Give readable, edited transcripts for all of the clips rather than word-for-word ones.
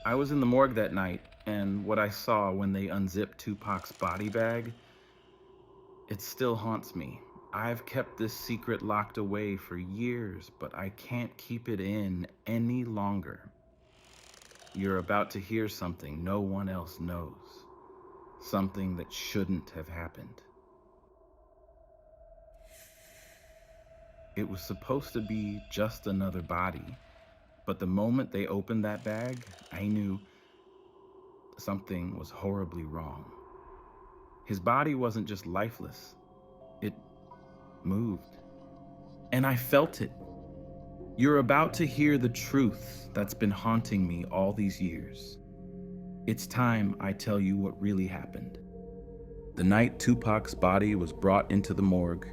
I was in the morgue that night, and what I saw when they unzipped Tupac's body bag, it still haunts me. I've kept this secret locked away for years, but I can't keep it in any longer. You're about to hear something no one else knows. Something that shouldn't have happened. It was supposed to be just another body, but the moment they opened that bag, I knew something was horribly wrong. His body wasn't just lifeless, it moved. And I felt it. You're about to hear the truth that's been haunting me all these years. It's time I tell you what really happened. The night Tupac's body was brought into the morgue,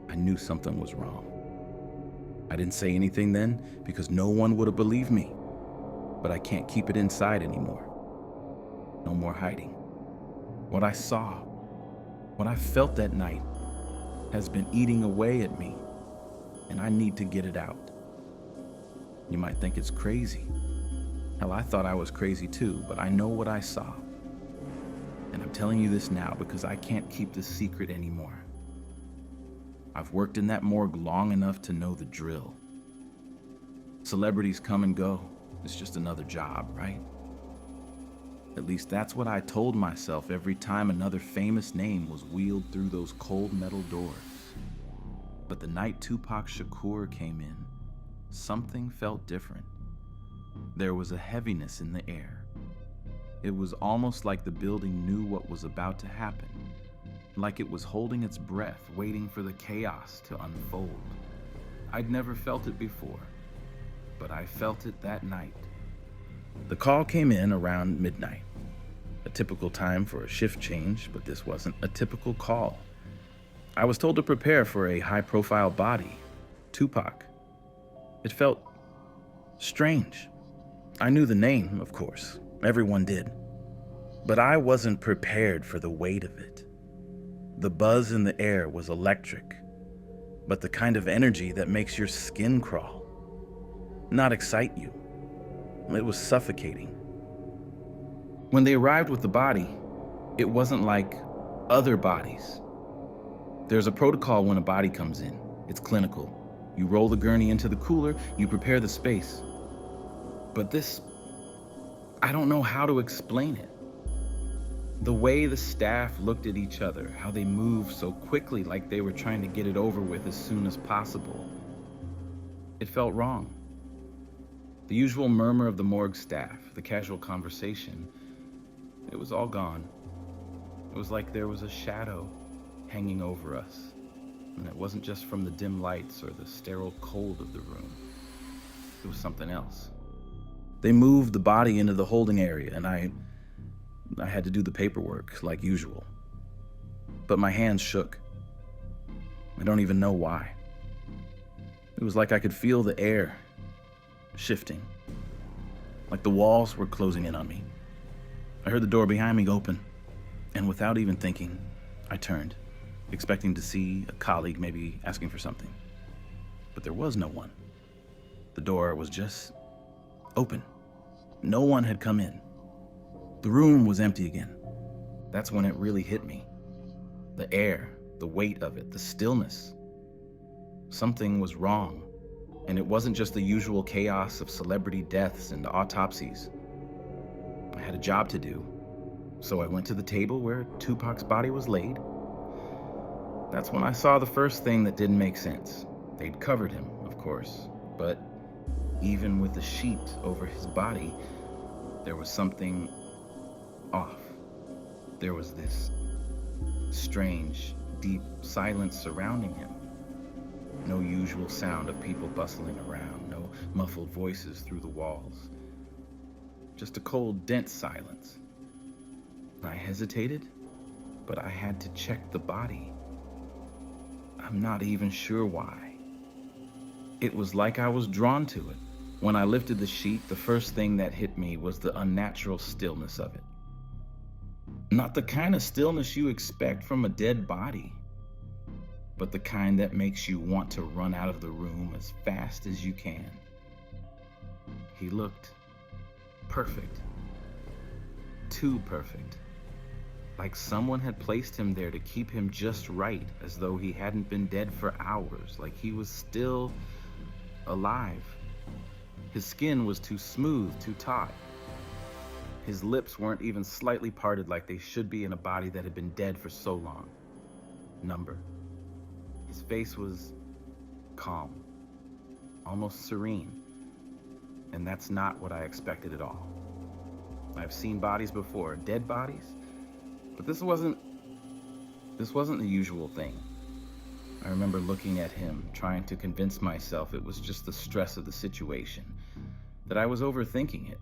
I knew something was wrong. I didn't say anything then because no one would have believed me, but I can't keep it inside anymore. No more hiding. What I saw, what I felt that night, has been eating away at me, and I need to get it out. You might think it's crazy. Hell, I thought I was crazy too, but I know what I saw. And I'm telling you this now because I can't keep this secret anymore. I've worked in that morgue long enough to know the drill. Celebrities come and go. It's just another job, right? At least that's what I told myself every time another famous name was wheeled through those cold metal doors. But the night Tupac Shakur came in, something felt different. There was a heaviness in the air. It was almost like the building knew what was about to happen, like it was holding its breath, waiting for the chaos to unfold. I'd never felt it before, but I felt it that night. The call came in around midnight, a typical time for a shift change, but this wasn't a typical call. I was told to prepare for a high-profile body, Tupac. It felt strange. I knew the name, of course. Everyone did. But I wasn't prepared for the weight of it. The buzz in the air was electric, but the kind of energy that makes your skin crawl, not excite you. It was suffocating. When they arrived with the body, it wasn't like other bodies. There's a protocol when a body comes in. It's clinical. You roll the gurney into the cooler, you prepare the space. But this, I don't know how to explain it. The way the staff looked at each other, how they moved so quickly like they were trying to get it over with as soon as possible. It felt wrong. The usual murmur of the morgue staff, the casual conversation, it was all gone. It was like there was a shadow hanging over us. And it wasn't just from the dim lights or the sterile cold of the room. It was something else. They moved the body into the holding area, and I had to do the paperwork like usual. But my hands shook. I don't even know why. It was like I could feel the air shifting, like the walls were closing in on me. I heard the door behind me open, and without even thinking, I turned, expecting to see a colleague maybe asking for something. But there was no one. The door was just open. No one had come in. The room was empty again. That's when it really hit me. The air, the weight of it, the stillness. Something was wrong. And it wasn't just the usual chaos of celebrity deaths and autopsies. I had a job to do, so I went to the table where Tupac's body was laid. That's when I saw the first thing that didn't make sense. They'd covered him, of course, but even with the sheet over his body, there was something off. There was this strange, deep silence surrounding him. No usual sound of people bustling around, no muffled voices through the walls. Just a cold, dense silence. I hesitated, but I had to check the body. I'm not even sure why. It was like I was drawn to it. When I lifted the sheet, the first thing that hit me was the unnatural stillness of it. Not the kind of stillness you expect from a dead body, but the kind that makes you want to run out of the room as fast as you can. He looked perfect. Too perfect. Like someone had placed him there to keep him just right, as though he hadn't been dead for hours, like he was still alive. His skin was too smooth, too taut. His lips weren't even slightly parted like they should be in a body that had been dead for so long. Number. His face was calm, almost serene, and that's not what I expected at all. I've seen bodies before, dead bodies, but this wasn't the usual thing. I remember looking at him, trying to convince myself it was just the stress of the situation, that I was overthinking it.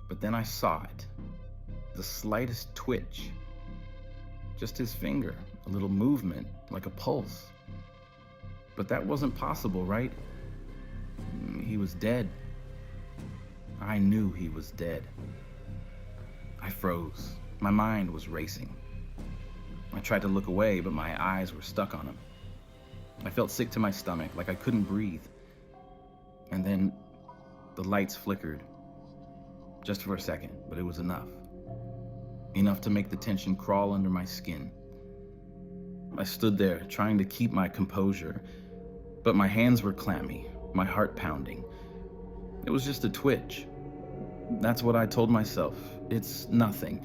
But then I saw it, the slightest twitch, just his finger, a little movement, like a pulse. But that wasn't possible, right? He was dead. I knew he was dead. I froze. My mind was racing. I tried to look away, but my eyes were stuck on him. I felt sick to my stomach, like I couldn't breathe. And then the lights flickered. Just for a second, but it was enough. Enough to make the tension crawl under my skin. I stood there, trying to keep my composure, but my hands were clammy, my heart pounding. It was just a twitch. That's what I told myself. It's nothing.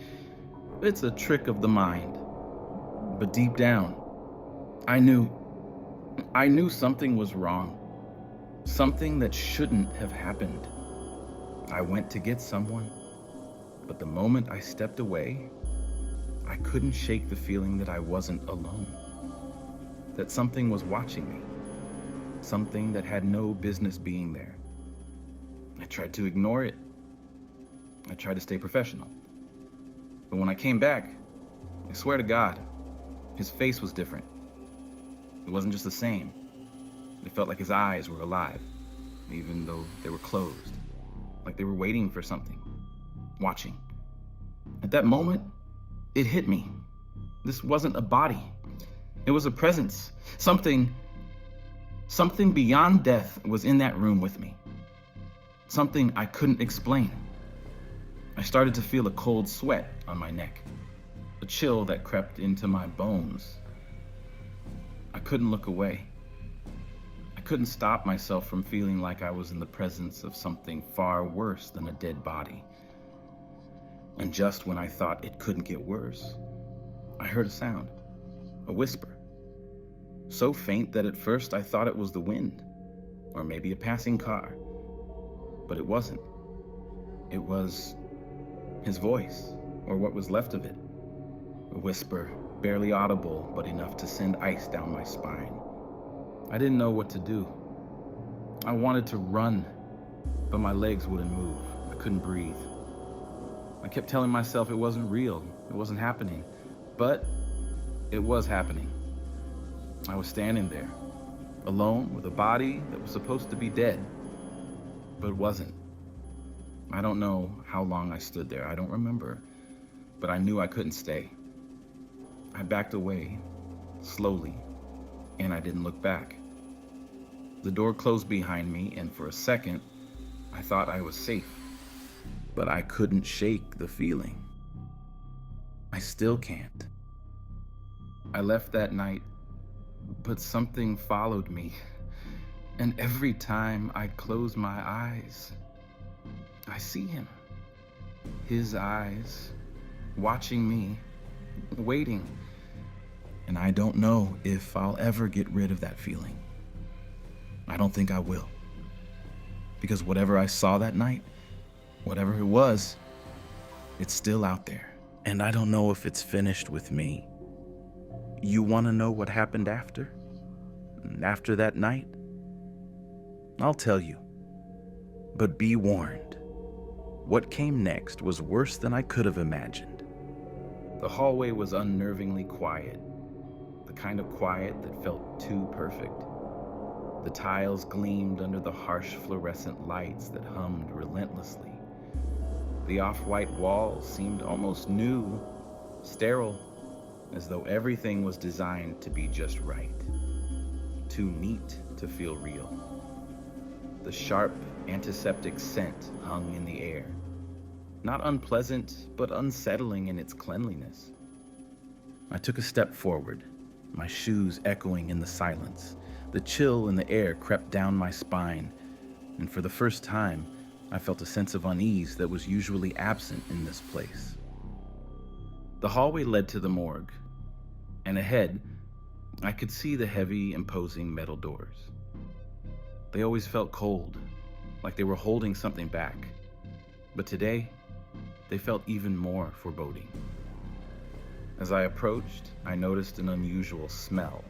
It's a trick of the mind. But deep down, I knew something was wrong. Something that shouldn't have happened. I went to get someone, but the moment I stepped away, I couldn't shake the feeling that I wasn't alone. That something was watching me. Something that had no business being there. I tried to ignore it. I tried to stay professional. But when I came back, I swear to God, his face was different. It wasn't just the same. It felt like his eyes were alive, even though they were closed. Like they were waiting for something, watching. At that moment, it hit me. This wasn't a body. It was a presence. Something beyond death was in that room with me. Something I couldn't explain. I started to feel a cold sweat on my neck, a chill that crept into my bones. I couldn't look away. I couldn't stop myself from feeling like I was in the presence of something far worse than a dead body. And just when I thought it couldn't get worse, I heard a sound, a whisper. So faint that at first I thought it was the wind, or maybe a passing car. But it wasn't. It was his voice, or what was left of it. A whisper, barely audible, but enough to send ice down my spine. I didn't know what to do. I wanted to run, but my legs wouldn't move. I couldn't breathe. I kept telling myself it wasn't real, it wasn't happening, but it was happening. I was standing there, alone with a body that was supposed to be dead, but wasn't. I don't know how long I stood there, I don't remember, but I knew I couldn't stay. I backed away, slowly, and I didn't look back. The door closed behind me, and for a second, I thought I was safe. But I couldn't shake the feeling. I still can't. I left that night, but something followed me. And every time I close my eyes, I see him. His eyes, watching me, waiting. And I don't know if I'll ever get rid of that feeling. I don't think I will. Because whatever I saw that night, whatever it was, it's still out there. And I don't know if it's finished with me. You want to know what happened after? After that night? I'll tell you. But be warned. What came next was worse than I could have imagined. The hallway was unnervingly quiet. The kind of quiet that felt too perfect. The tiles gleamed under the harsh fluorescent lights that hummed relentlessly. The off-white walls seemed almost new, sterile, as though everything was designed to be just right. Too neat to feel real. The sharp, antiseptic scent hung in the air. Not unpleasant, but unsettling in its cleanliness. I took a step forward, my shoes echoing in the silence. The chill in the air crept down my spine, and for the first time, I felt a sense of unease that was usually absent in this place. The hallway led to the morgue, and ahead, I could see the heavy, imposing metal doors. They always felt cold, like they were holding something back, but today, they felt even more foreboding. As I approached, I noticed an unusual smell.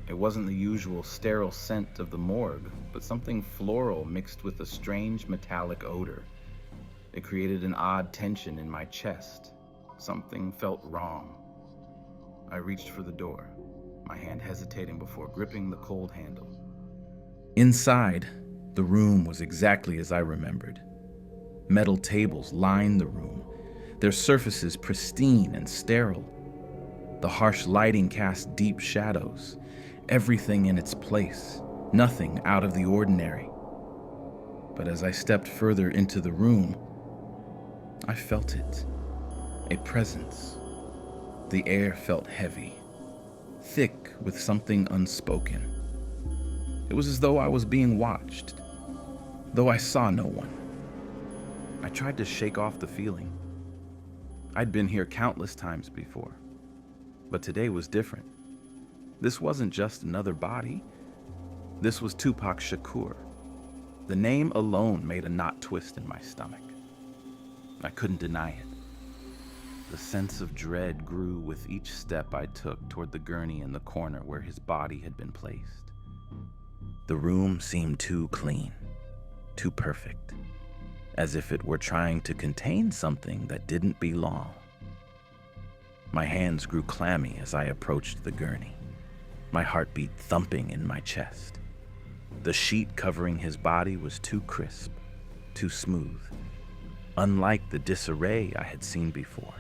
It wasn't the usual sterile scent of the morgue, but something floral mixed with a strange metallic odor. It created an odd tension in my chest. Something felt wrong. I reached for the door, my hand hesitating before gripping the cold handle. Inside, the room was exactly as I remembered. Metal tables lined the room, their surfaces pristine and sterile. The harsh lighting cast deep shadows, everything in its place, nothing out of the ordinary. But as I stepped further into the room, I felt it, a presence. The air felt heavy, thick with something unspoken. It was as though I was being watched, though I saw no one. I tried to shake off the feeling. I'd been here countless times before, but today was different. This wasn't just another body. This was Tupac Shakur. The name alone made a knot twist in my stomach. I couldn't deny it. The sense of dread grew with each step I took toward the gurney in the corner where his body had been placed. The room seemed too clean, too perfect, as if it were trying to contain something that didn't belong. My hands grew clammy as I approached the gurney, my heartbeat thumping in my chest. The sheet covering his body was too crisp, too smooth, unlike the disarray I had seen before.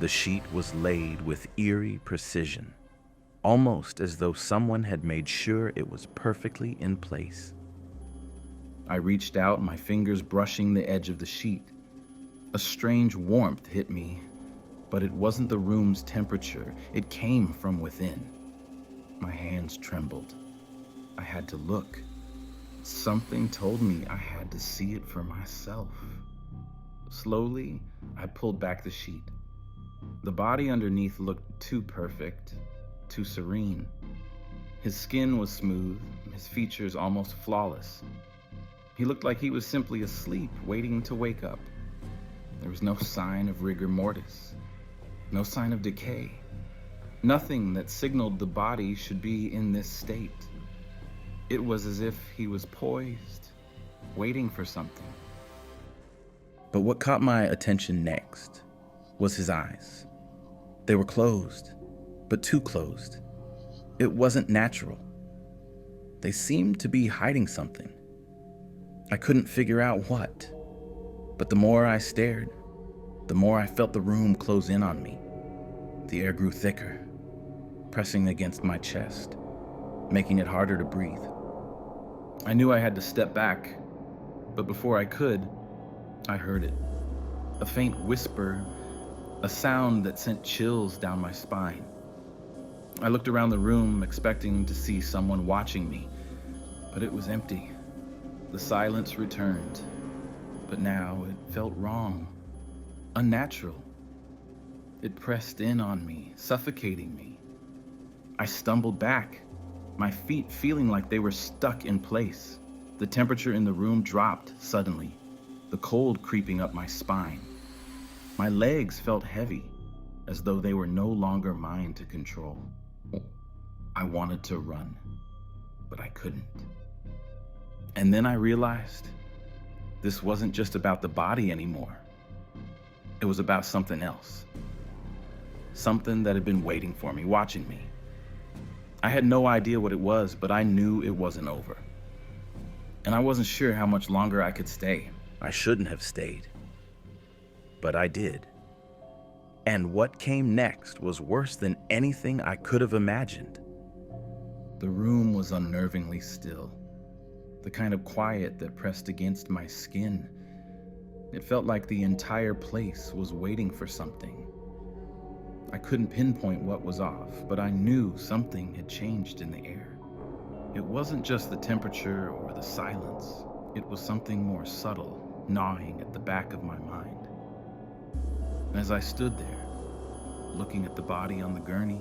The sheet was laid with eerie precision, almost as though someone had made sure it was perfectly in place. I reached out, my fingers brushing the edge of the sheet. A strange warmth hit me, but it wasn't the room's temperature. It came from within. My hands trembled. I had to look. Something told me I had to see it for myself. Slowly, I pulled back the sheet. The body underneath looked too perfect, too serene. His skin was smooth, his features almost flawless. He looked like he was simply asleep, waiting to wake up. There was no sign of rigor mortis, no sign of decay, nothing that signaled the body should be in this state. It was as if he was poised, waiting for something. But what caught my attention next was his eyes. They were closed, but too closed. It wasn't natural. They seemed to be hiding something. I couldn't figure out what, but the more I stared, the more I felt the room close in on me. The air grew thicker, pressing against my chest, making it harder to breathe. I knew I had to step back, but before I could, I heard it. A faint whisper, a sound that sent chills down my spine. I looked around the room, expecting to see someone watching me, but it was empty. The silence returned, but now it felt wrong, unnatural. It pressed in on me, suffocating me. I stumbled back, my feet feeling like they were stuck in place. The temperature in the room dropped suddenly, the cold creeping up my spine. My legs felt heavy, as though they were no longer mine to control. I wanted to run, but I couldn't. And then I realized this wasn't just about the body anymore. It was about something else. Something that had been waiting for me, watching me. I had no idea what it was, but I knew it wasn't over. And I wasn't sure how much longer I could stay. I shouldn't have stayed, but I did. And what came next was worse than anything I could have imagined. The room was unnervingly still. the kind of quiet that pressed against my skin. It felt like the entire place was waiting for something. I couldn't pinpoint what was off, but I knew something had changed in the air. It wasn't just the temperature or the silence. It was something more subtle, gnawing at the back of my mind. As I stood there, looking at the body on the gurney,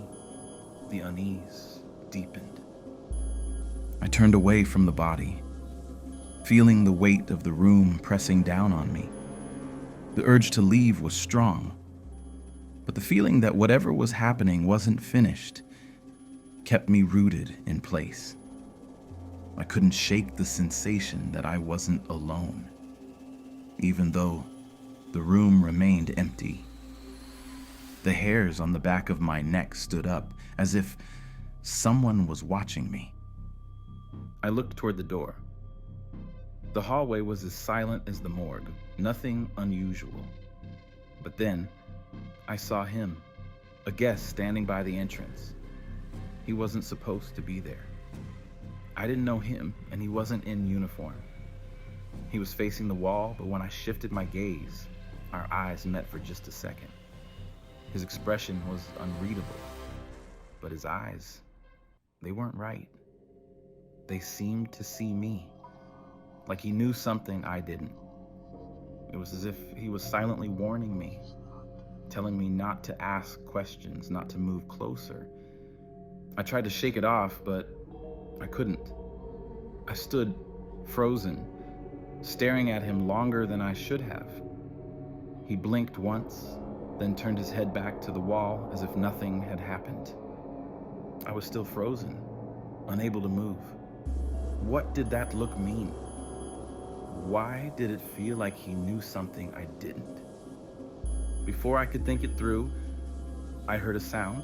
the unease deepened. I turned away from the body, feeling the weight of the room pressing down on me. The urge to leave was strong, but the feeling that whatever was happening wasn't finished kept me rooted in place. I couldn't shake the sensation that I wasn't alone, even though the room remained empty. The hairs on the back of my neck stood up, as if someone was watching me. I looked toward the door. The hallway was as silent as the morgue, nothing unusual. But then, I saw him, a guest standing by the entrance. He wasn't supposed to be there. I didn't know him, and he wasn't in uniform. He was facing the wall, but when I shifted my gaze, our eyes met for just a second. His expression was unreadable, but his eyes, they weren't right. They seemed to see me, like he knew something I didn't. It was as if he was silently warning me, telling me not to ask questions, not to move closer. I tried to shake it off, but I couldn't. I stood frozen, staring at him longer than I should have. He blinked once, then turned his head back to the wall as if nothing had happened. I was still frozen, unable to move. What did that look mean? Why did it feel like he knew something I didn't? Before I could think it through, I heard a sound,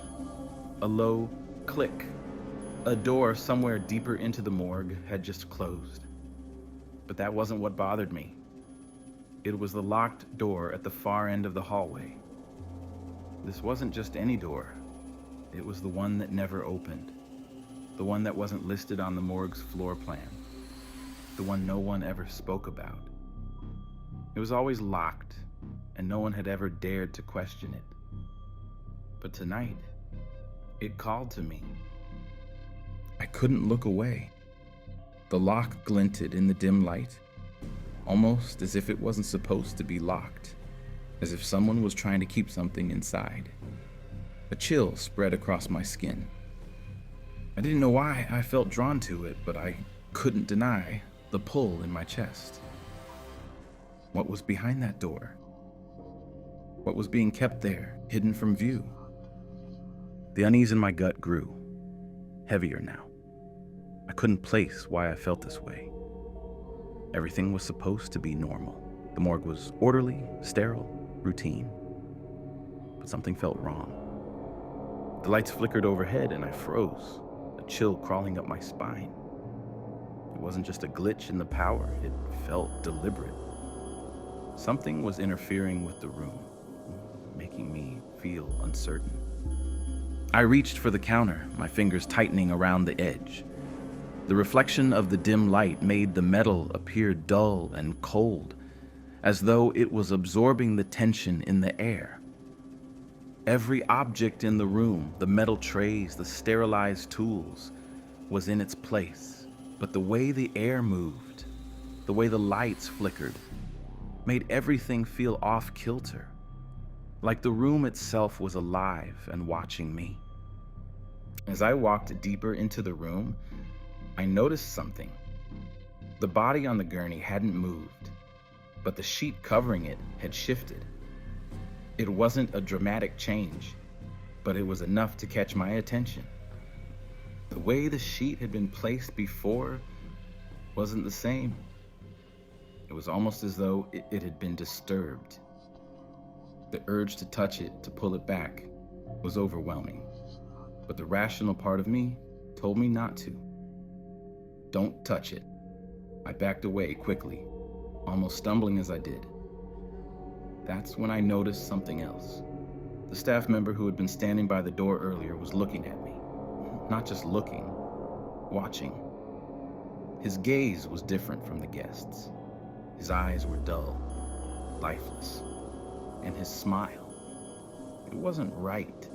a low click. A door somewhere deeper into the morgue had just closed. But that wasn't what bothered me. It was the locked door at the far end of the hallway. This wasn't just any door. It was the one that never opened. The one that wasn't listed on the morgue's floor plan. The one no one ever spoke about. It was always locked, and no one had ever dared to question it. But tonight, it called to me. I couldn't look away. The lock glinted in the dim light, almost as if it wasn't supposed to be locked, as if someone was trying to keep something inside. A chill spread across my skin. I didn't know why I felt drawn to it, but I couldn't deny the pull in my chest. What was behind that door? What was being kept there, hidden from view? The unease in my gut grew, heavier now. I couldn't place why I felt this way. Everything was supposed to be normal. The morgue was orderly, sterile, routine. But something felt wrong. The lights flickered overhead and I froze, a chill crawling up my spine. It wasn't just a glitch in the power, it felt deliberate. Something was interfering with the room, making me feel uncertain. I reached for the counter, my fingers tightening around the edge. The reflection of the dim light made the metal appear dull and cold, as though it was absorbing the tension in the air. Every object in the room, the metal trays, the sterilized tools, was in its place, but the way the air moved, the way the lights flickered, made everything feel off-kilter, like the room itself was alive and watching me. As I walked deeper into the room, I noticed something. The body on the gurney hadn't moved, but the sheet covering it had shifted. It wasn't a dramatic change, but it was enough to catch my attention. The way the sheet had been placed before wasn't the same. It was almost as though it had been disturbed. The urge to touch it, to pull it back, was overwhelming, but the rational part of me told me not to. Don't touch it. I backed away quickly, almost stumbling as I did. That's when I noticed something else. The staff member who had been standing by the door earlier was looking at me. Not just looking, watching. His gaze was different from the guests. His eyes were dull, lifeless, and his smile, it wasn't right.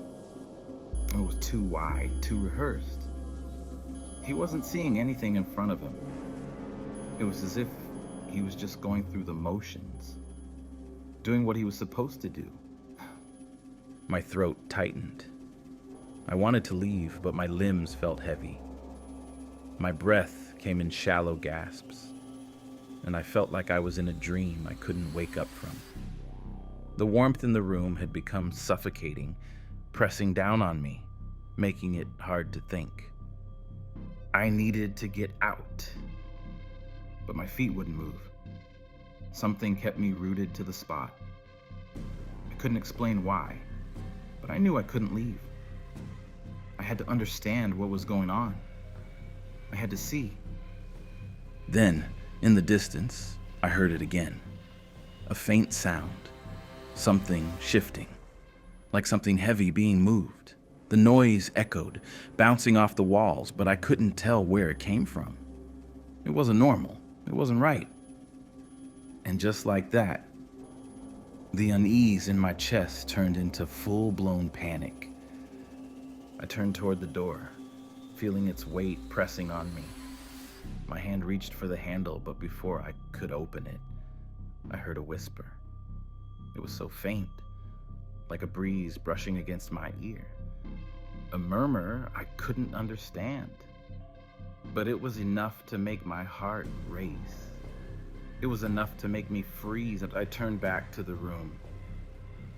It was too wide, too rehearsed. He wasn't seeing anything in front of him. It was as if he was just going through the motions, doing what he was supposed to do. My throat tightened. I wanted to leave, but my limbs felt heavy. My breath came in shallow gasps, and I felt like I was in a dream I couldn't wake up from. The warmth in the room had become suffocating, pressing down on me, making it hard to think. I needed to get out, but my feet wouldn't move. Something kept me rooted to the spot. I couldn't explain why, but I knew I couldn't leave. I had to understand what was going on. I had to see. Then, in the distance, I heard it again. A faint sound. Something shifting. Like something heavy being moved. The noise echoed, bouncing off the walls, but I couldn't tell where it came from. It wasn't normal. It wasn't right. And just like that, the unease in my chest turned into full-blown panic. I turned toward the door, feeling its weight pressing on me. My hand reached for the handle, but before I could open it, I heard a whisper. It was so faint, like a breeze brushing against my ear. A murmur I couldn't understand, but it was enough to make my heart race. It was enough to make me freeze, and I turned back to the room.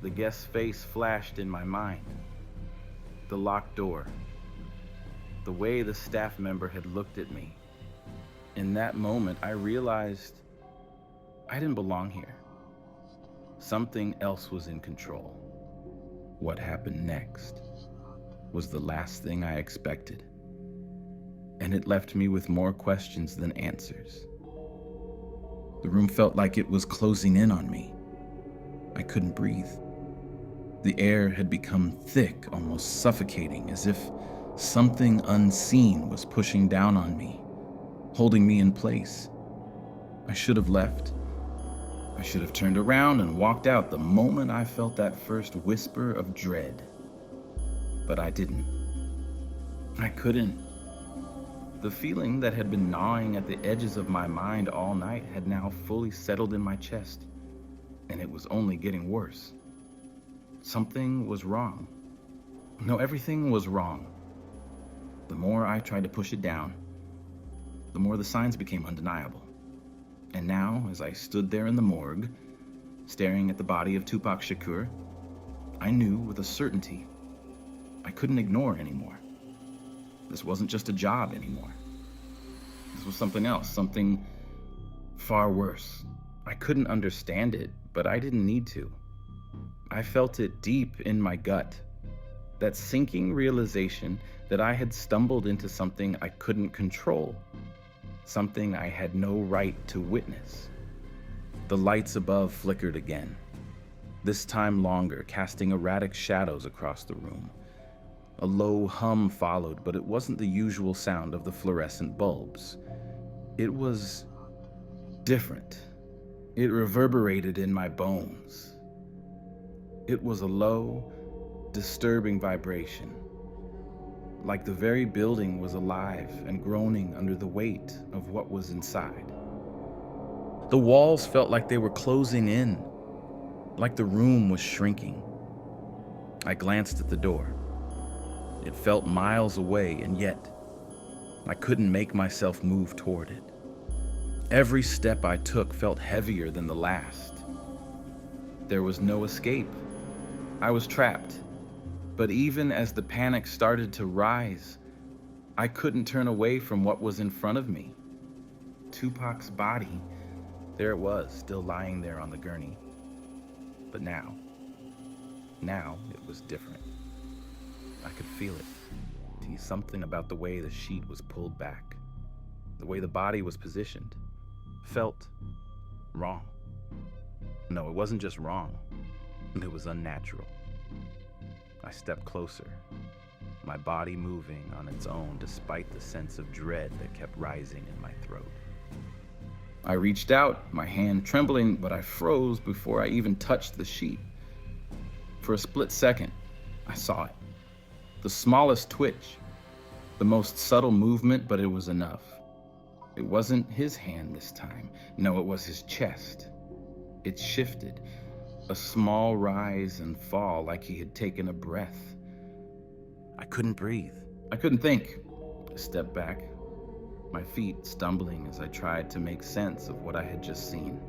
The guest's face flashed in my mind. The locked door. The way the staff member had looked at me. In that moment, I realized I didn't belong here. Something else was in control. What happened next was the last thing I expected, and it left me with more questions than answers. The room felt like it was closing in on me. I couldn't breathe. The air had become thick, almost suffocating, as if something unseen was pushing down on me, holding me in place. I should have left. I should have turned around and walked out the moment I felt that first whisper of dread. But I didn't. I couldn't. The feeling that had been gnawing at the edges of my mind all night had now fully settled in my chest, and it was only getting worse. Something was wrong. No, everything was wrong. The more I tried to push it down, the more the signs became undeniable. And now, as I stood there in the morgue, staring at the body of Tupac Shakur, I knew with a certainty I couldn't ignore anymore. This wasn't just a job anymore. This was something else, something far worse. I couldn't understand it, but I didn't need to. I felt it deep in my gut, that sinking realization that I had stumbled into something I couldn't control, something I had no right to witness. The lights above flickered again, this time longer, casting erratic shadows across the room. A low hum followed, but it wasn't the usual sound of the fluorescent bulbs. It was different. It reverberated in my bones. It was a low, disturbing vibration, like the very building was alive and groaning under the weight of what was inside. The walls felt like they were closing in, like the room was shrinking. I glanced at the door. It felt miles away, and yet I couldn't make myself move toward it. Every step I took felt heavier than the last. There was no escape. I was trapped. But even as the panic started to rise, I couldn't turn away from what was in front of me. Tupac's body, there it was, still lying there on the gurney. But now it was different. I could feel it. Something about the way the sheet was pulled back, the way the body was positioned, felt wrong. No, it wasn't just wrong. It was unnatural. I stepped closer, my body moving on its own despite the sense of dread that kept rising in my throat. I reached out, my hand trembling, but I froze before I even touched the sheet. For a split second, I saw it. The smallest twitch, the most subtle movement, but it was enough. It wasn't his hand this time. No, it was his chest. It shifted, a small rise and fall like he had taken a breath. I couldn't breathe. I couldn't think. I stepped back, my feet stumbling as I tried to make sense of what I had just seen.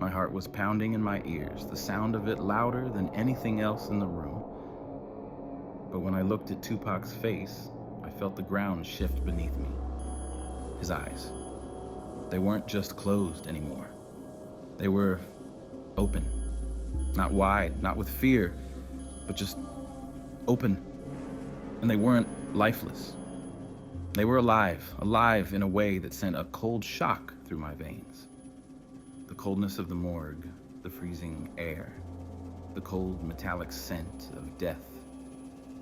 My heart was pounding in my ears, the sound of it louder than anything else in the room. But when I looked at Tupac's face, I felt the ground shift beneath me. His eyes. They weren't just closed anymore. They were open. Not wide, not with fear, but just open. And they weren't lifeless. They were alive in a way that sent a cold shock through my veins. The coldness of the morgue, the freezing air, the cold metallic scent of death.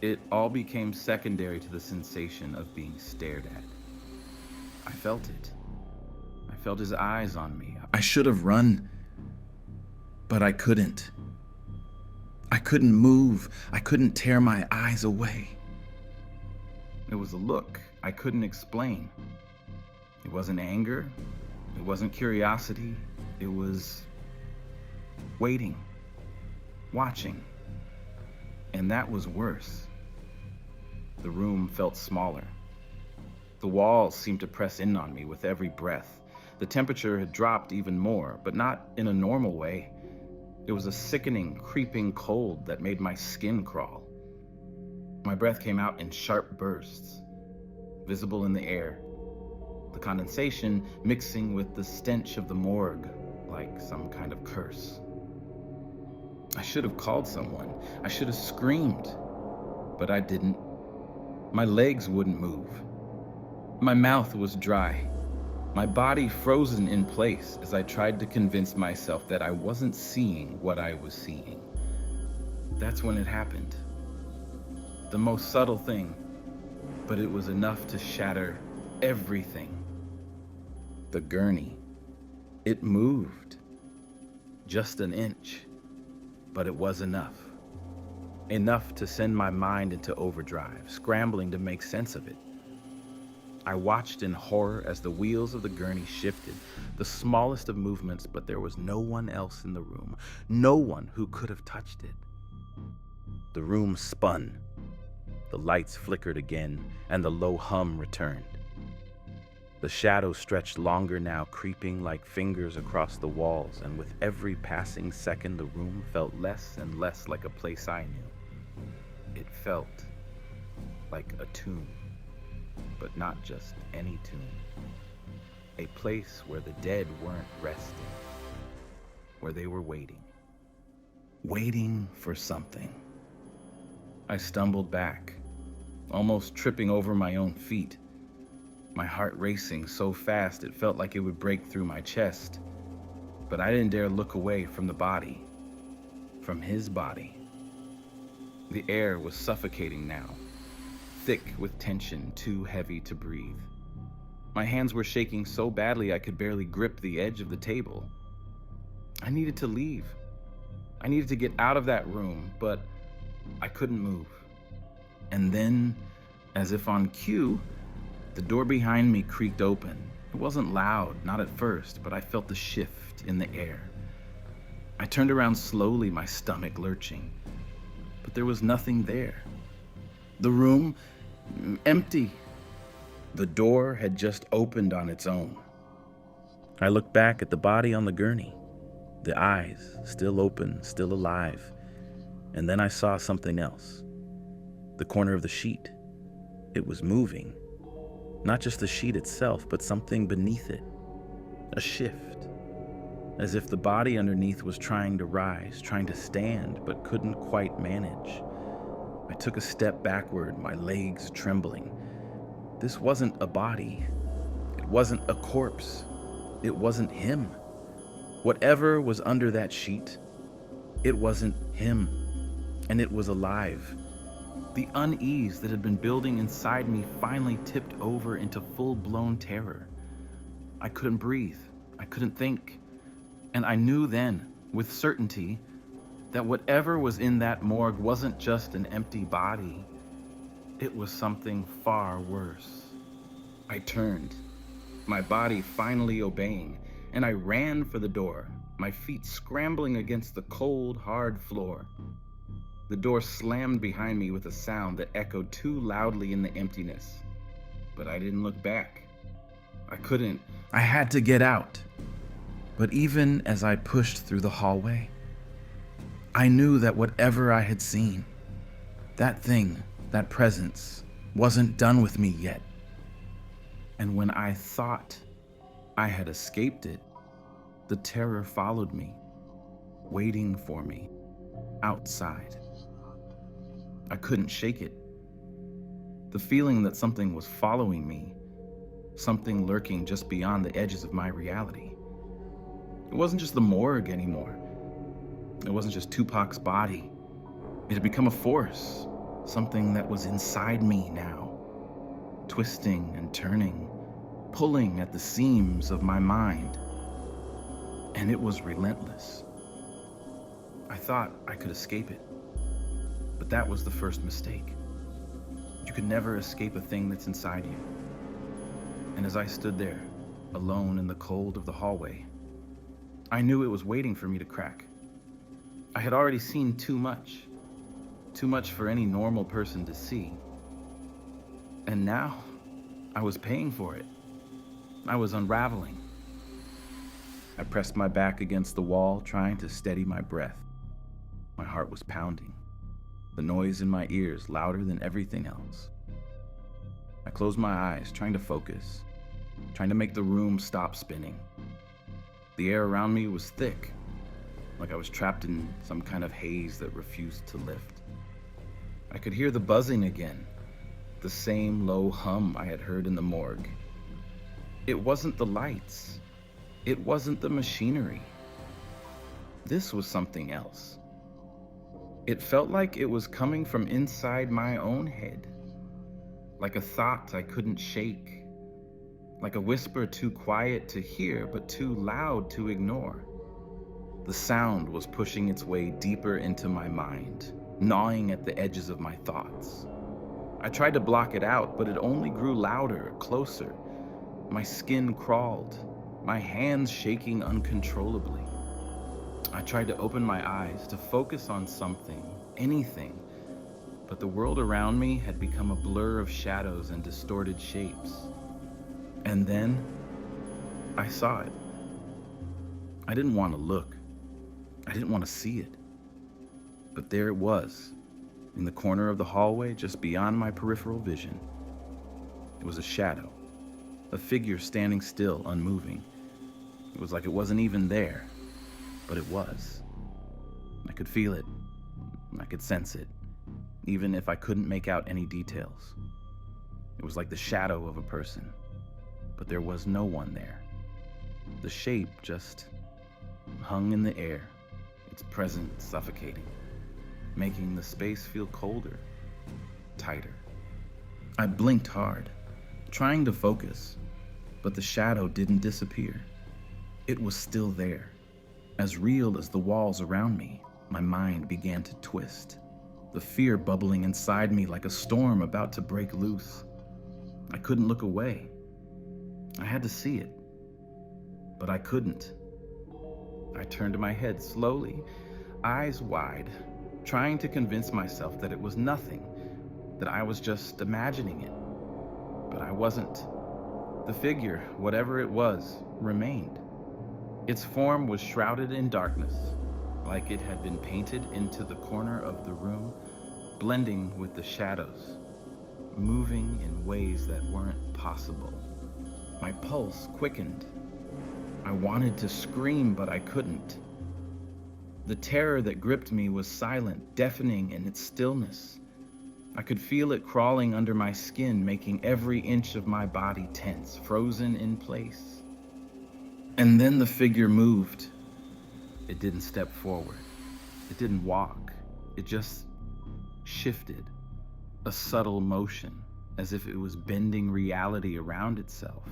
It all became secondary to the sensation of being stared at. I felt it. I felt his eyes on me. I should have run, but I couldn't. I couldn't move. I couldn't tear my eyes away. It was a look I couldn't explain. It wasn't anger. It wasn't curiosity. It was waiting, watching. And that was worse. The room felt smaller. The walls seemed to press in on me with every breath. The temperature had dropped even more, but not in a normal way. It was a sickening, creeping cold that made my skin crawl. My breath came out in sharp bursts, visible in the air, the condensation mixing with the stench of the morgue like some kind of curse. I should have called someone. I should have screamed, but I didn't. My legs wouldn't move. My mouth was dry, my body frozen in place as I tried to convince myself that I wasn't seeing what I was seeing. That's when it happened. The most subtle thing, but it was enough to shatter everything. The gurney. It moved. Just an inch, but it was enough. Enough to send my mind into overdrive, scrambling to make sense of it. I watched in horror as the wheels of the gurney shifted, the smallest of movements, but there was no one else in the room, no one who could have touched it. The room spun. The lights flickered again, and the low hum returned. The shadows stretched longer now, creeping like fingers across the walls, and with every passing second, the room felt less and less like a place I knew. It felt like a tomb. But not just any tomb. A place where the dead weren't resting, where they were waiting. Waiting for something. I stumbled back, almost tripping over my own feet. My heart racing so fast it felt like it would break through my chest. But I didn't dare look away from the body, from his body. The air was suffocating now. Thick with tension, too heavy to breathe. My hands were shaking so badly I could barely grip the edge of the table. I needed to leave. I needed to get out of that room, but I couldn't move. And then, as if on cue, the door behind me creaked open. It wasn't loud, not at first, but I felt the shift in the air. I turned around slowly, my stomach lurching, but there was nothing there. The room, empty. The door had just opened on its own. I looked back at the body on the gurney, the eyes still open, still alive, and then I saw something else. The corner of the sheet. It was moving. Not just the sheet itself, but something beneath it. A shift. As if the body underneath was trying to rise, trying to stand, but couldn't quite manage. I took a step backward, my legs trembling. This wasn't a body. It wasn't a corpse. It wasn't him. Whatever was under that sheet, it wasn't him. And it was alive. The unease that had been building inside me finally tipped over into full-blown terror. I couldn't breathe. I couldn't think. And I knew then, with certainty, that whatever was in that morgue wasn't just an empty body. It was something far worse. I turned, my body finally obeying, and I ran for the door, my feet scrambling against the cold, hard floor. The door slammed behind me with a sound that echoed too loudly in the emptiness. But I didn't look back. I couldn't. I had to get out. But even as I pushed through the hallway, I knew that whatever I had seen, that thing, that presence, wasn't done with me yet. And when I thought I had escaped it, the terror followed me, waiting for me, outside. I couldn't shake it. The feeling that something was following me, something lurking just beyond the edges of my reality. It wasn't just the morgue anymore. It wasn't just Tupac's body. It had become a force, something that was inside me now, twisting and turning, pulling at the seams of my mind. And it was relentless. I thought I could escape it, but that was the first mistake. You could never escape a thing that's inside you. And as I stood there, alone in the cold of the hallway, I knew it was waiting for me to crack. I had already seen too much for any normal person to see. And now, I was paying for it. I was unraveling. I pressed my back against the wall, trying to steady my breath. My heart was pounding, the noise in my ears louder than everything else. I closed my eyes, trying to focus, trying to make the room stop spinning. The air around me was thick, like I was trapped in some kind of haze that refused to lift. I could hear the buzzing again, the same low hum I had heard in the morgue. It wasn't the lights. It wasn't the machinery. This was something else. It felt like it was coming from inside my own head, like a thought I couldn't shake, like a whisper too quiet to hear but too loud to ignore. The sound was pushing its way deeper into my mind, gnawing at the edges of my thoughts. I tried to block it out, but it only grew louder, closer. My skin crawled, my hands shaking uncontrollably. I tried to open my eyes to focus on something, anything, but the world around me had become a blur of shadows and distorted shapes. And then, I saw it. I didn't want to look. I didn't want to see it. But there it was, in the corner of the hallway just beyond my peripheral vision. It was a shadow, a figure standing still, unmoving. It was like it wasn't even there, but it was. I could feel it. I could sense it, even if I couldn't make out any details. It was like the shadow of a person, but there was no one there. The shape just hung in the air, its presence suffocating, making the space feel colder, tighter. I blinked hard, trying to focus, but the shadow didn't disappear. It was still there, as real as the walls around me. My mind began to twist, the fear bubbling inside me like a storm about to break loose. I couldn't look away. I had to see it, but I couldn't. I turned my head slowly, eyes wide, trying to convince myself that it was nothing, that I was just imagining it. But I wasn't. The figure, whatever it was, remained. Its form was shrouded in darkness, like it had been painted into the corner of the room, blending with the shadows, moving in ways that weren't possible. My pulse quickened. I wanted to scream, but I couldn't. The terror that gripped me was silent, deafening in its stillness. I could feel it crawling under my skin, making every inch of my body tense, frozen in place. And then the figure moved. It didn't step forward. It didn't walk. It just shifted, a subtle motion, as if it was bending reality around itself.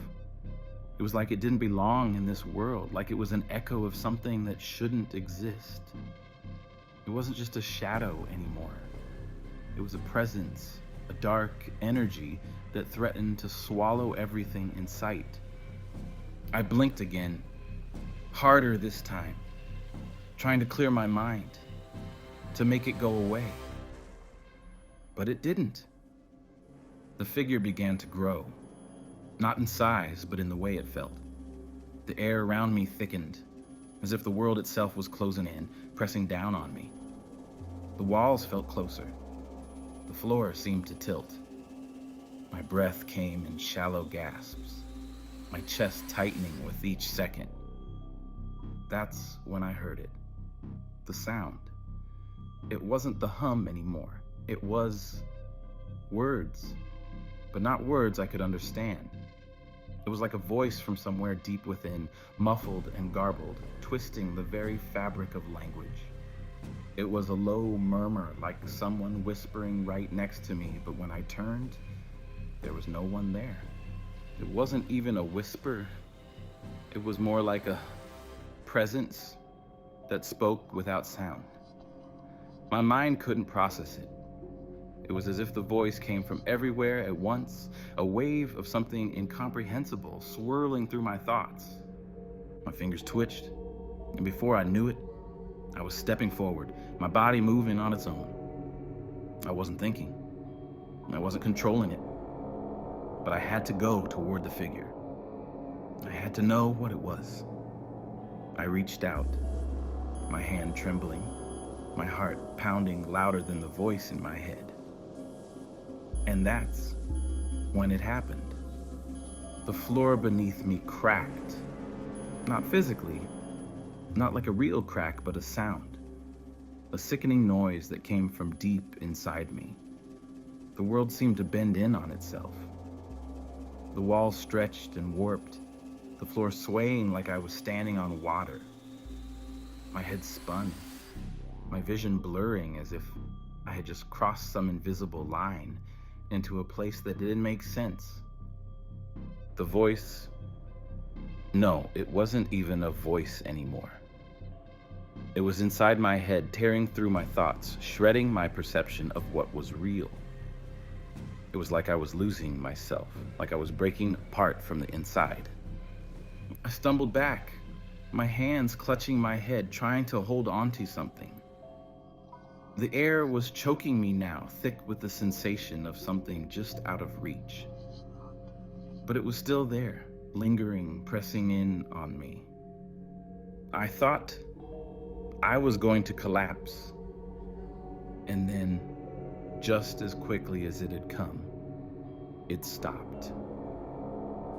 It was like it didn't belong in this world, like it was an echo of something that shouldn't exist. It wasn't just a shadow anymore. It was a presence, a dark energy that threatened to swallow everything in sight. I blinked again, harder this time, trying to clear my mind, to make it go away. But it didn't. The figure began to grow, not in size, but in the way it felt. The air around me thickened, as if the world itself was closing in, pressing down on me. The walls felt closer. The floor seemed to tilt. My breath came in shallow gasps, my chest tightening with each second. That's when I heard it. The sound. It wasn't the hum anymore. It was words, but not words I could understand. It was like a voice from somewhere deep within, muffled and garbled, twisting the very fabric of language. It was a low murmur, like someone whispering right next to me, but when I turned, there was no one there. It wasn't even a whisper. It was more like a presence that spoke without sound. My mind couldn't process it. It was as if the voice came from everywhere at once, a wave of something incomprehensible swirling through my thoughts. My fingers twitched, and before I knew it, I was stepping forward, my body moving on its own. I wasn't thinking. I wasn't controlling it. But I had to go toward the figure. I had to know what it was. I reached out, my hand trembling, my heart pounding louder than the voice in my head. And that's when it happened. The floor beneath me cracked. Not physically, not like a real crack, but a sound. A sickening noise that came from deep inside me. The world seemed to bend in on itself. The walls stretched and warped, the floor swaying like I was standing on water. My head spun, my vision blurring as if I had just crossed some invisible line into a place that didn't make sense. The voice... No, it wasn't even a voice anymore. It was inside my head, tearing through my thoughts, shredding my perception of what was real. It was like I was losing myself, like I was breaking apart from the inside. I stumbled back, my hands clutching my head, trying to hold onto something. The air was choking me now, thick with the sensation of something just out of reach. But it was still there, lingering, pressing in on me. I thought I was going to collapse. And then, just as quickly as it had come, it stopped.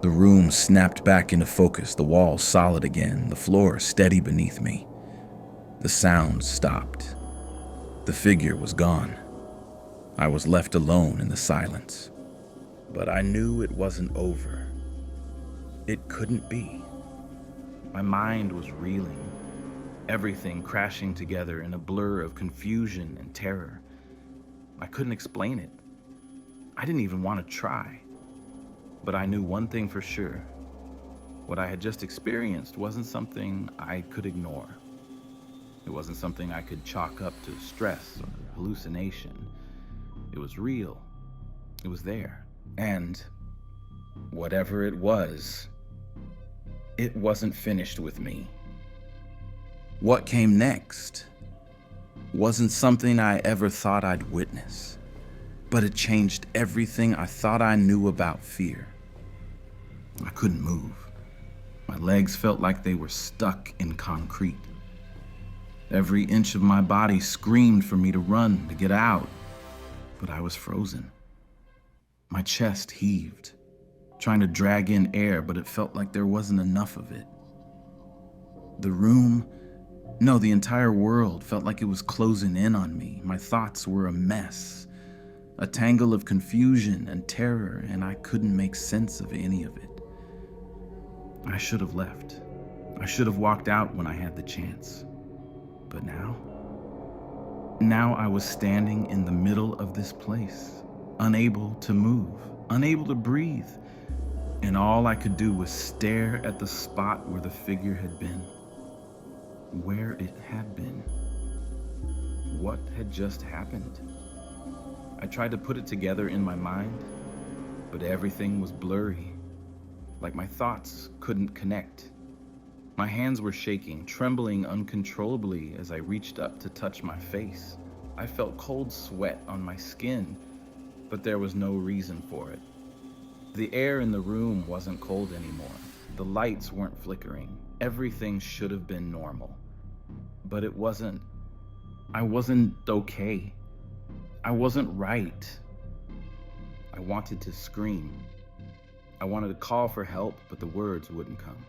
The room snapped back into focus, the walls solid again, the floor steady beneath me. The sound stopped. The figure was gone. I was left alone in the silence. But I knew it wasn't over. It couldn't be. My mind was reeling, everything crashing together in a blur of confusion and terror. I couldn't explain it. I didn't even want to try. But I knew one thing for sure. What I had just experienced wasn't something I could ignore. It wasn't something I could chalk up to stress or hallucination. It was real. It was there. And whatever it wasn't finished with me. What came next wasn't something I ever thought I'd witness, but it changed everything I thought I knew about fear. I couldn't move. My legs felt like they were stuck in concrete. Every inch of my body screamed for me to run, to get out, but I was frozen. My chest heaved, trying to drag in air, but it felt like there wasn't enough of it. The entire world felt like it was closing in on me. My thoughts were a mess, a tangle of confusion and terror, and I couldn't make sense of any of it. I should have left. I should have walked out when I had the chance. But now I was standing in the middle of this place, unable to move, unable to breathe. And all I could do was stare at the spot where the figure had been. Where it had been. What had just happened? I tried to put it together in my mind, but everything was blurry, like my thoughts couldn't connect. My hands were shaking, trembling uncontrollably as I reached up to touch my face. I felt cold sweat on my skin, but there was no reason for it. The air in the room wasn't cold anymore. The lights weren't flickering. Everything should have been normal. But it wasn't. I wasn't okay. I wasn't right. I wanted to scream. I wanted to call for help, but the words wouldn't come.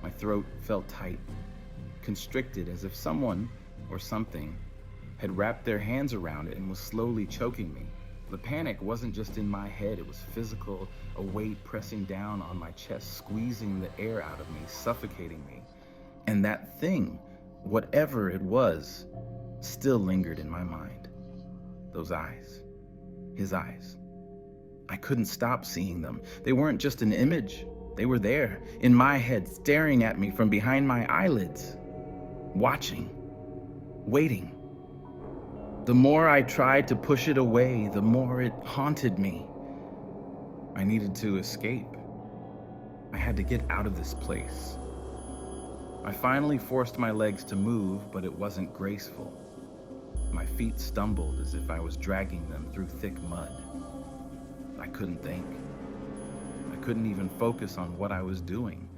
My throat felt tight, constricted, as if someone or something had wrapped their hands around it and was slowly choking me. The panic wasn't just in my head, it was physical, a weight pressing down on my chest, squeezing the air out of me, suffocating me. And that thing, whatever it was, still lingered in my mind. Those eyes. His eyes. I couldn't stop seeing them. They weren't just an image. They were there, in my head, staring at me from behind my eyelids. Watching. Waiting. The more I tried to push it away, the more it haunted me. I needed to escape. I had to get out of this place. I finally forced my legs to move, but it wasn't graceful. My feet stumbled as if I was dragging them through thick mud. I couldn't think. I couldn't even focus on what I was doing.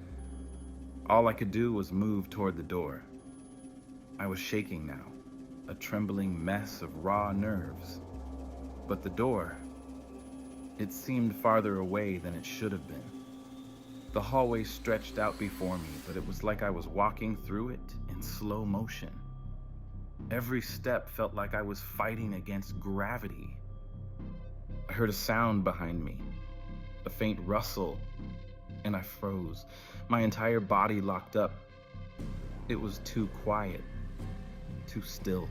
All I could do was move toward the door. I was shaking now, a trembling mess of raw nerves. But the door, it seemed farther away than it should have been. The hallway stretched out before me, but it was like I was walking through it in slow motion. Every step felt like I was fighting against gravity. I heard a sound behind me, a faint rustle, and I froze. My entire body locked up. It was too quiet, too still.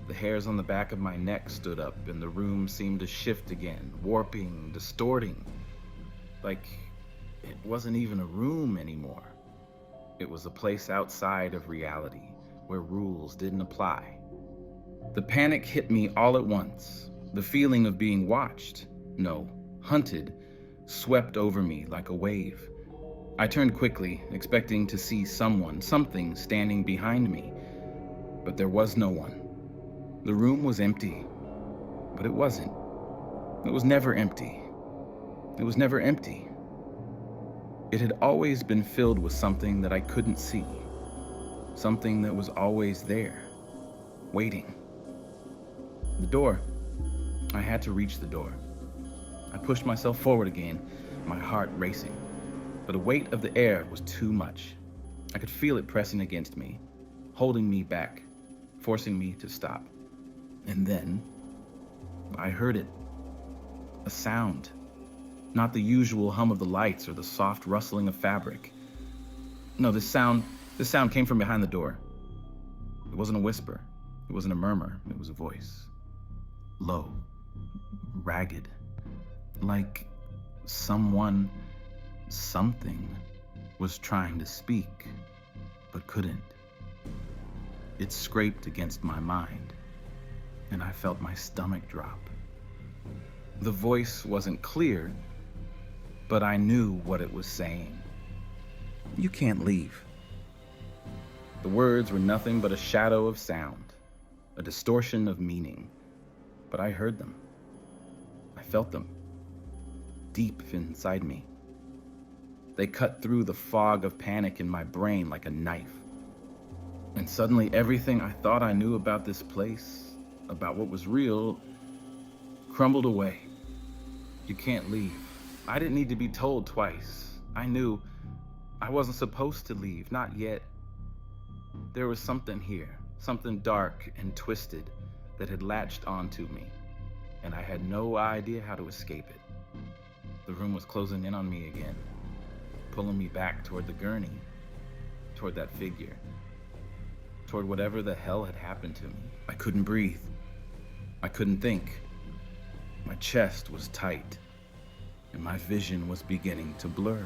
The hairs on the back of my neck stood up, and the room seemed to shift again, warping, distorting. Like it wasn't even a room anymore. It was a place outside of reality, where rules didn't apply. The panic hit me all at once. The feeling of being watched, no, hunted, swept over me like a wave. I turned quickly, expecting to see something standing behind me, but there was no one. The room was empty, but it wasn't. It was never empty. It was never empty. It had always been filled with something that I couldn't see, something that was always there, waiting. The door. I had to reach the door. I pushed myself forward again, my heart racing. But the weight of the air was too much. I could feel it pressing against me, holding me back, forcing me to stop. And then, I heard it. A sound. Not the usual hum of the lights or the soft rustling of fabric. No, this sound came from behind the door. It wasn't a whisper. It wasn't a murmur. It was a voice. Low. Ragged. Like something was trying to speak, but couldn't. It scraped against my mind, and I felt my stomach drop. The voice wasn't clear, but I knew what it was saying. You can't leave. The words were nothing but a shadow of sound, a distortion of meaning, but I heard them. I felt them, deep inside me. They cut through the fog of panic in my brain like a knife. And suddenly everything I thought I knew about this place, about what was real, crumbled away. You can't leave. I didn't need to be told twice. I knew I wasn't supposed to leave, not yet. There was something here, something dark and twisted that had latched onto me, and I had no idea how to escape it. The room was closing in on me again, pulling me back toward the gurney, toward that figure, toward whatever the hell had happened to me. I couldn't breathe. I couldn't think. My chest was tight, and my vision was beginning to blur.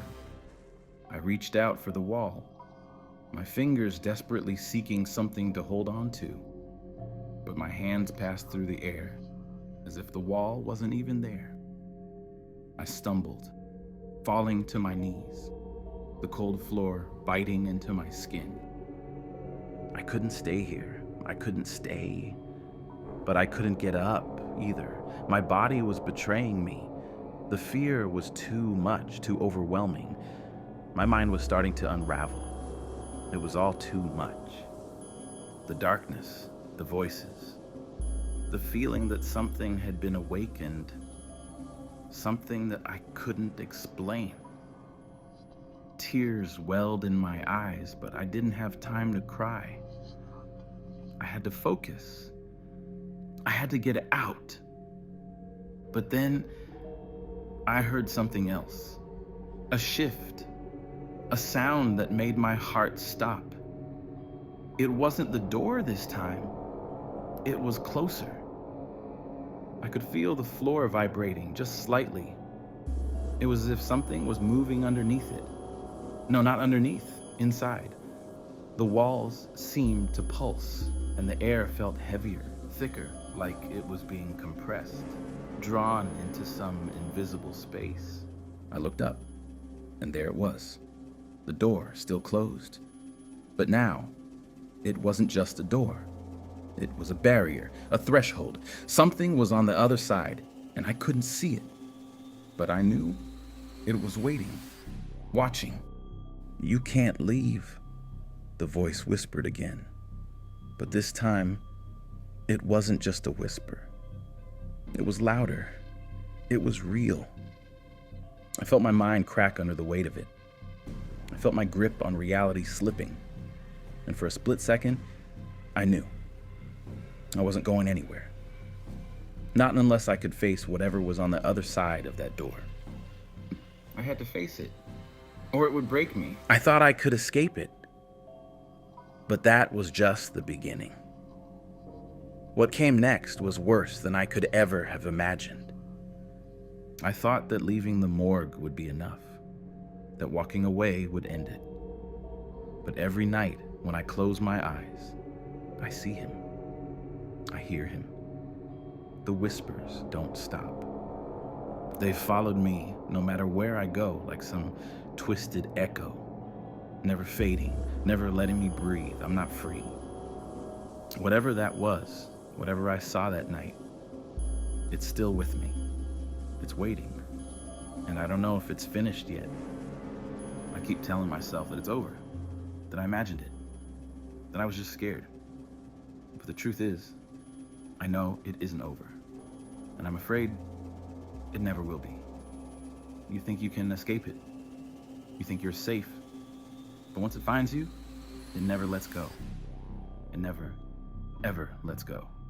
I reached out for the wall, my fingers desperately seeking something to hold on to, but my hands passed through the air as if the wall wasn't even there. I stumbled, falling to my knees, the cold floor biting into my skin. I couldn't stay here. I couldn't stay. But I couldn't get up either. My body was betraying me. The fear was too much, too overwhelming. My mind was starting to unravel. It was all too much. The darkness, the voices, the feeling that something had been awakened, something that I couldn't explain. Tears welled in my eyes, but I didn't have time to cry. I had to focus. I had to get it out. But then I heard something else. A shift. A sound that made my heart stop. It wasn't the door this time. It was closer. I could feel the floor vibrating just slightly. It was as if something was moving underneath it. No, not underneath, inside. The walls seemed to pulse, and the air felt heavier, thicker, like it was being compressed, drawn into some invisible space. I looked up, and there it was. The door still closed. But now, it wasn't just a door. It was a barrier, a threshold. Something was on the other side, and I couldn't see it. But I knew it was waiting, watching. "You can't leave," the voice whispered again. But this time, it wasn't just a whisper. It was louder. It was real. I felt my mind crack under the weight of it. I felt my grip on reality slipping. And for a split second, I knew. I wasn't going anywhere. Not unless I could face whatever was on the other side of that door. I had to face it, or it would break me. I thought I could escape it. But that was just the beginning. What came next was worse than I could ever have imagined. I thought that leaving the morgue would be enough, that walking away would end it. But every night when I close my eyes, I see him. I hear him. The whispers don't stop. They've followed me no matter where I go, like some twisted echo, never fading, never letting me breathe. I'm not free. Whatever that was, whatever I saw that night, it's still with me. It's waiting. And I don't know if it's finished yet. I keep telling myself that it's over, that I imagined it, that I was just scared. But the truth is, I know it isn't over. And I'm afraid it never will be. You think you can escape it. You think you're safe. But once it finds you, it never lets go. It never, ever lets go.